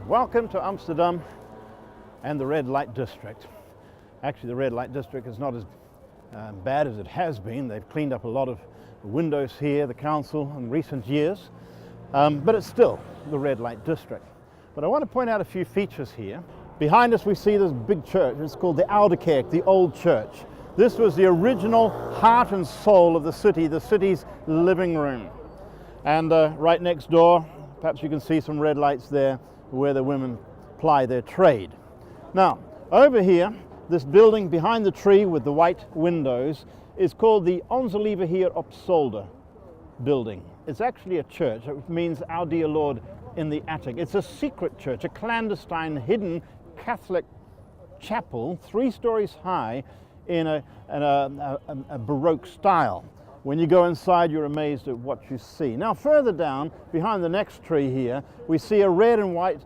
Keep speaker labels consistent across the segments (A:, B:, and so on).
A: Welcome to Amsterdam and the red light district. Actually, the red light district is not as bad as it has been. They've cleaned up a lot of windows here, the council, in recent years, but it's still the red light district. But I want to point out a few features here. Behind us we see this big church. It's called the Oude Kerk, the Old Church. This was the original heart and soul of the city's living room. And right next door, perhaps you can see some red lights there where the women ply their trade. Now, over here, this building behind the tree with the white windows is called the Onze Lieve Heer op Zolder building. It's actually a church. It means Our Dear Lord in the attic. It's a secret church, a clandestine, hidden Catholic chapel, 3 stories high in a Baroque style. When you go inside, you're amazed at what you see. Now, further down, behind the next tree here, we see a red and white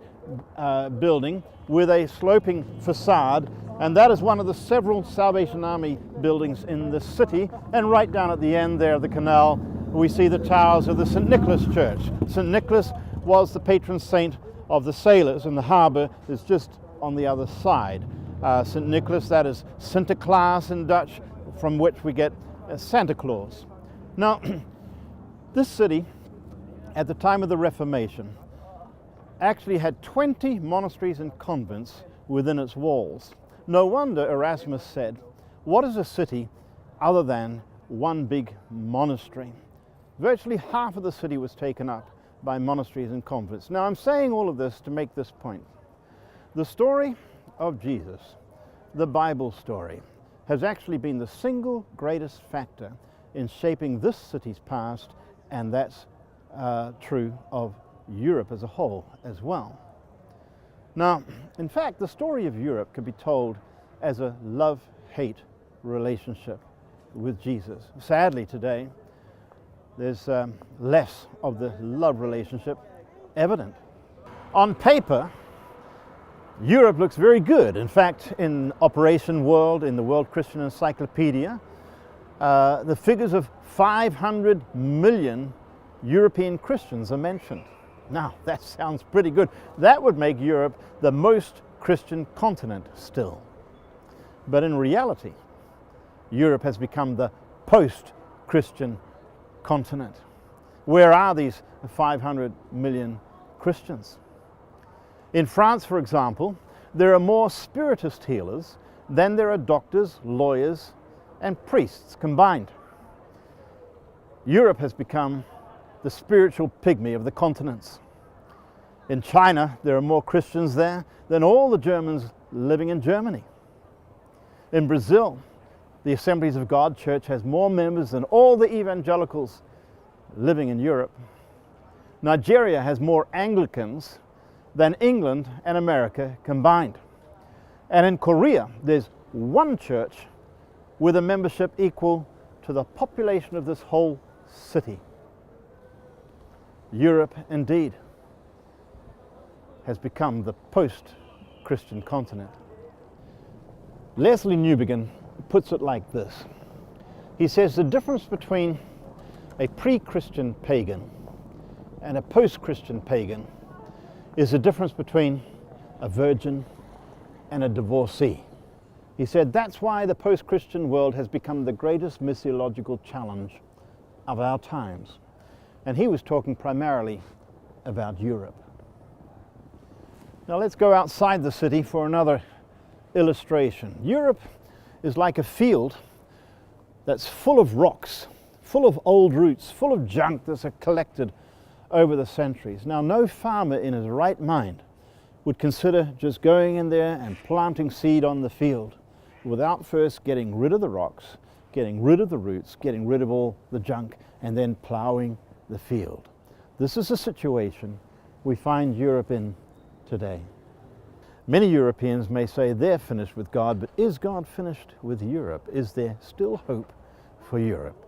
A: building with a sloping facade, and that is one of the several Salvation Army buildings in the city. And right down at the end there of the canal, we see the towers of the St. Nicholas Church. St. Nicholas was the patron saint of the sailors, and the harbour is just on the other side. St. Nicholas, that is Sinterklaas in Dutch, from which we get Santa Claus. Now, this city, at the time of the Reformation, actually had 20 monasteries and convents within its walls. No wonder Erasmus said, what is a city other than one big monastery? Virtually half of the city was taken up by monasteries and convents. Now, I'm saying all of this to make this point. The story of Jesus, the Bible story, has actually been the single greatest factor in shaping this city's past, and that's true of Europe as a whole as well. Now, in fact, the story of Europe can be told as a love-hate relationship with Jesus. Sadly, today, there's less of the love relationship evident. On paper, Europe looks very good. In fact, in Operation World, in the World Christian Encyclopedia, the figures of 500 million European Christians are mentioned. Now, that sounds pretty good. That would make Europe the most Christian continent still. But in reality, Europe has become the post-Christian continent. Where are these 500 million Christians? In France, for example, there are more spiritist healers than there are doctors, lawyers, and priests combined. Europe has become the spiritual pygmy of the continents. In China, there are more Christians there than all the Germans living in Germany. In Brazil, the Assemblies of God Church has more members than all the evangelicals living in Europe. Nigeria has more Anglicans than England and America combined. And in Korea, there's one church with a membership equal to the population of this whole city. Europe, indeed, has become the post-Christian continent. Leslie Newbigin puts it like this. He says the difference between a pre-Christian pagan and a post-Christian pagan is the difference between a virgin and a divorcee. He said that's why the post-Christian world has become the greatest missiological challenge of our times. And he was talking primarily about Europe. Now let's go outside the city for another illustration. Europe is like a field that's full of rocks, full of old roots, full of junk that's collected over the centuries. Now, no farmer in his right mind would consider just going in there and planting seed on the field without first getting rid of the rocks, getting rid of the roots, getting rid of all the junk, and then plowing the field. This is the situation we find Europe in today. Many Europeans may say they're finished with God, but is God finished with Europe? Is there still hope for Europe?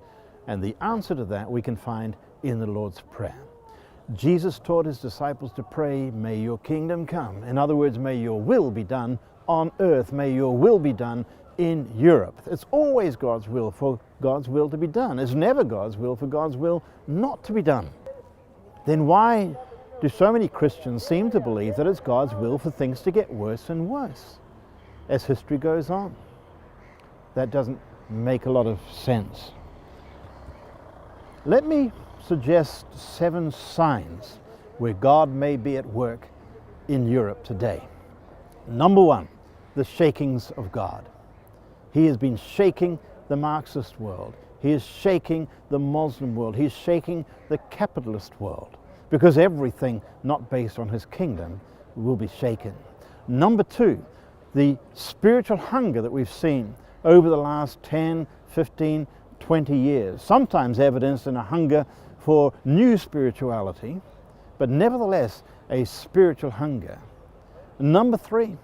A: And the answer to that we can find in the Lord's Prayer. Jesus taught his disciples to pray, may your kingdom come. In other words, may your will be done on earth. May your will be done in Europe. It's always God's will for God's will to be done. It's never God's will for God's will not to be done. Then why do so many Christians seem to believe that it's God's will for things to get worse and worse as history goes on? That doesn't make a lot of sense. Let me suggest 7 signs where God may be at work in Europe today. Number 1, the shakings of God. He has been shaking the Marxist world. He is shaking the Muslim world. He is shaking the capitalist world, because everything not based on his kingdom will be shaken. Number 2, the spiritual hunger that we've seen over the last 10, 15, 20 years, sometimes evidenced in a hunger for new spirituality, but nevertheless a spiritual hunger. Number 3,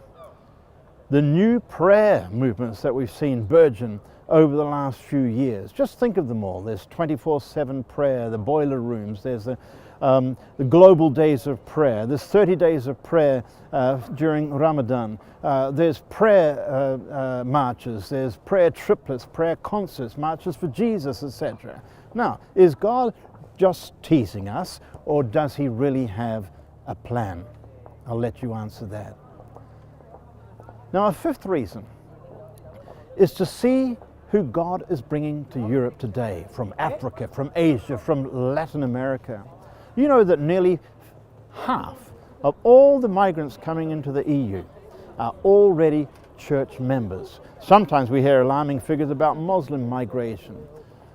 A: the new prayer movements that we've seen burgeon over the last few years. Just think of them all. There's 24/7 prayer, the boiler rooms, there's the global days of prayer, there's 30 days of prayer during Ramadan, there's prayer marches, there's prayer triplets, prayer concerts, marches for Jesus, etc. Now, is God just teasing us, or does he really have a plan? I'll let you answer that. Now, a 5th reason is to see who God is bringing to Europe today, from Africa, from Asia, from Latin America. You know that nearly half of all the migrants coming into the EU are already church members. Sometimes we hear alarming figures about Muslim migration,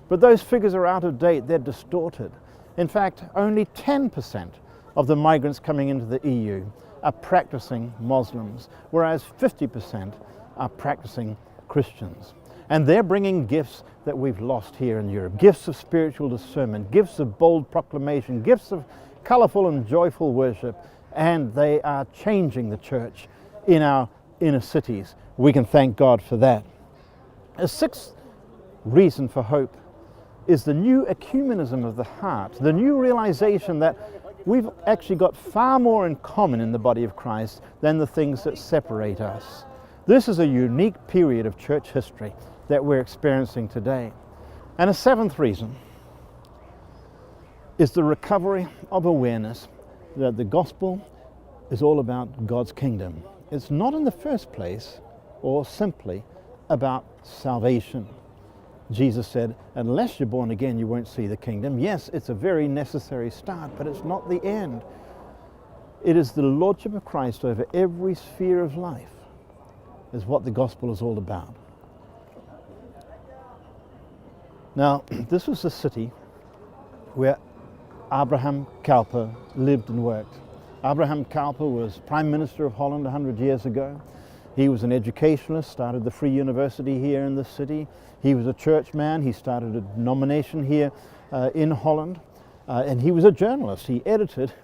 A: but those figures are out of date, they're distorted. In fact, only 10% of the migrants coming into the EU are practicing Muslims, whereas 50% are practicing Christians. And they're bringing gifts that we've lost here in Europe. Gifts of spiritual discernment, gifts of bold proclamation, gifts of colorful and joyful worship, and they are changing the church in our inner cities. We can thank God for that. A 6th reason for hope is the new ecumenism of the heart, the new realization that we've actually got far more in common in the body of Christ than the things that separate us. This is a unique period of church history that we're experiencing today. And a 7th reason is the recovery of awareness that the gospel is all about God's kingdom. It's not in the first place or simply about salvation. Jesus said, unless you're born again, you won't see the kingdom. Yes, it's a very necessary start, but it's not the end. It is the Lordship of Christ over every sphere of life is what the gospel is all about. Now, this was the city where Abraham Kuyper lived and worked. Abraham Kuyper was Prime Minister of Holland 100 years ago. He was an educationalist, started the Free University here in the city. He was a church man. He started a denomination here in Holland. And he was a journalist. He edited,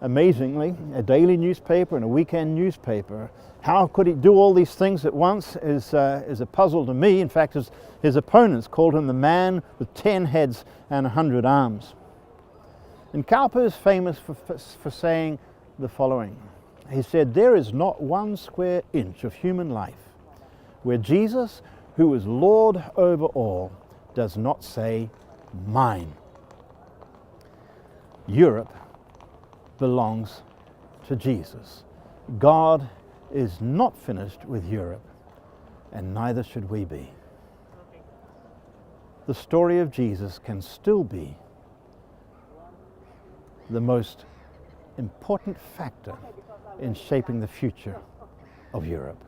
A: amazingly, a daily newspaper and a weekend newspaper. How could he do all these things at once is a puzzle to me. In fact, his opponents called him the man with 10 heads and 100 arms. And Kuyper is famous for saying the following. He said, there is not 1 square inch of human life where Jesus, who is Lord over all, does not say, mine. Europe belongs to Jesus. God is not finished with Europe, and neither should we be. The story of Jesus can still be the most important factor in shaping the future of Europe.